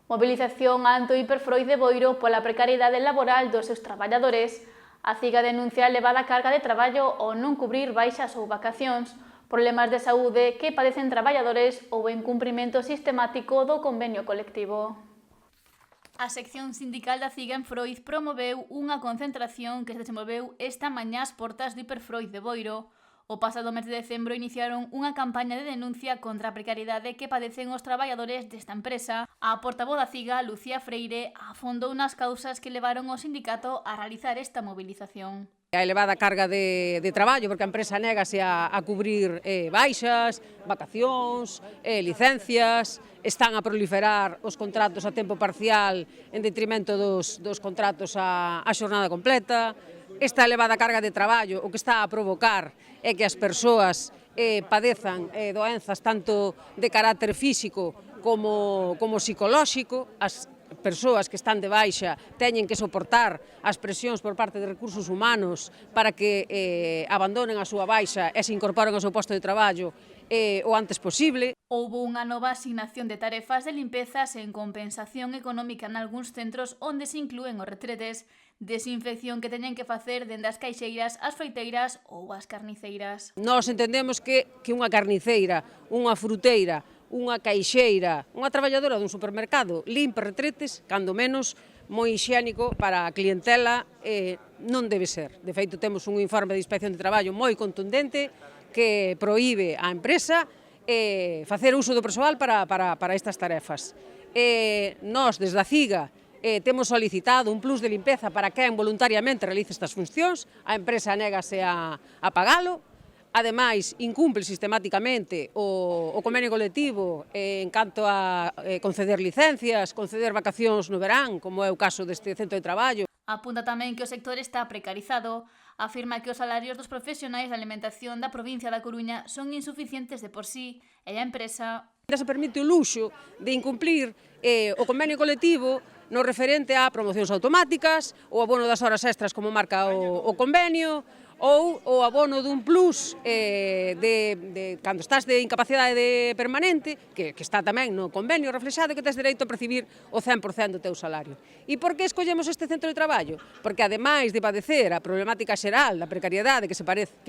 Mobilización ante o Hiperfroid de Boiro pola precariedade laboral dos seus traballadores. A CIGA denuncia a elevada carga de traballo ao non cubrir baixas ou vacacións, problemas de saúde que padecen traballadores ou incumprimento sistemático do convenio colectivo. A sección sindical da CIGA en Froid promoveu unha concentración que se desenvolveu esta mañá ás portas do Hiperfroid de Boiro. O pasado mes de decembro iniciaron unha campaña de denuncia contra a precariedade que padecen os traballadores desta empresa. A portavoz da CIGA, Lucía Freire, afondou nas causas que levaron ao sindicato a realizar esta movilización. A elevada carga de traballo, porque a empresa négase a cubrir baixas, vacacións, licencias, están a proliferar os contratos a tempo parcial en detrimento dos contratos a xornada completa. Esta elevada carga de traballo o que está a provocar é que as persoas padezan doenzas tanto de carácter físico como psicolóxico. As persoas que están de baixa teñen que soportar as presións por parte de recursos humanos para que abandonen a súa baixa e se incorporen ao seu posto de traballo o antes posible. Houbo unha nova asignación de tarefas de limpeza sen compensación económica nalgúns centros onde se inclúen os retretes, desinfección que teñen que facer dende as caixeiras, as froiteiras ou as carniceiras. Nós entendemos que unha carniceira, unha fruteira, unha caixeira, unha traballadora dun supermercado limpe retretes, cando menos moi hixiénico para a clientela non debe ser. De feito, temos un informe de inspección de traballo moi contundente que proíbe á empresa facer uso do persoal para estas tarefas. Nós, desde a CIGA, temos solicitado un plus de limpeza para quen voluntariamente realice estas funcións, a empresa négase a pagalo. Ademais, incumple sistematicamente o convenio colectivo en canto a conceder licencias, conceder vacacións no verán, como é o caso deste centro de traballo. Apunta tamén que o sector está precarizado. Afirma que os salarios dos profesionais da alimentación da provincia da Coruña son insuficientes de por sí e a empresa Se permite o luxo de incumplir o convenio colectivo no referente a promocións automáticas, o abono das horas extras como marca o convenio, ou o abono dun plus cando estás de incapacidade permanente, que está tamén no convenio reflexado, que tes dereito a percibir o 100% do teu salario. E por que escollemos este centro de traballo? Porque ademais de padecer a problemática xeral da precariedade que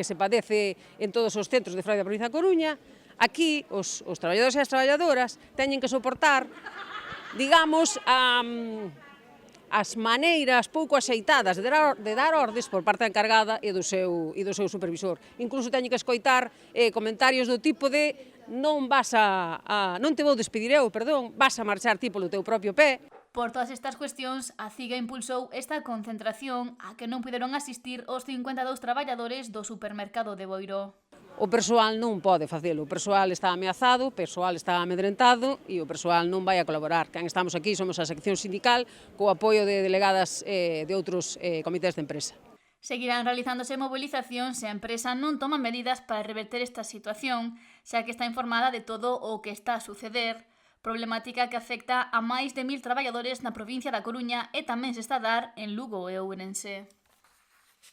se padece en todos os centros de Froid da provincia da Coruña, aquí os traballadores e as traballadoras teñen que soportar, digamos, as maneiras pouco axeitadas de dar ordes por parte da encargada e do seu supervisor. Incluso teñen que escoitar comentarios do tipo de non te vou despedir eu, perdón, vas a marchar ti polo teu propio pé. Por todas estas cuestións, a CIGA impulsou esta concentración a que non puderon asistir os 52 traballadores do supermercado de Boiro. O persoal non pode facelo, o persoal está ameazado, o persoal está amedrentado e o persoal non vai a colaborar. Quen estamos aquí somos a sección sindical co apoio de delegadas de outros comités de empresa. Seguirán realizándose movilizacións se a empresa non toma medidas para reverter esta situación, xa que está informada de todo o que está a suceder, problemática que afecta a máis de 1000 traballadores na provincia da Coruña e tamén se está a dar en Lugo e Ourense.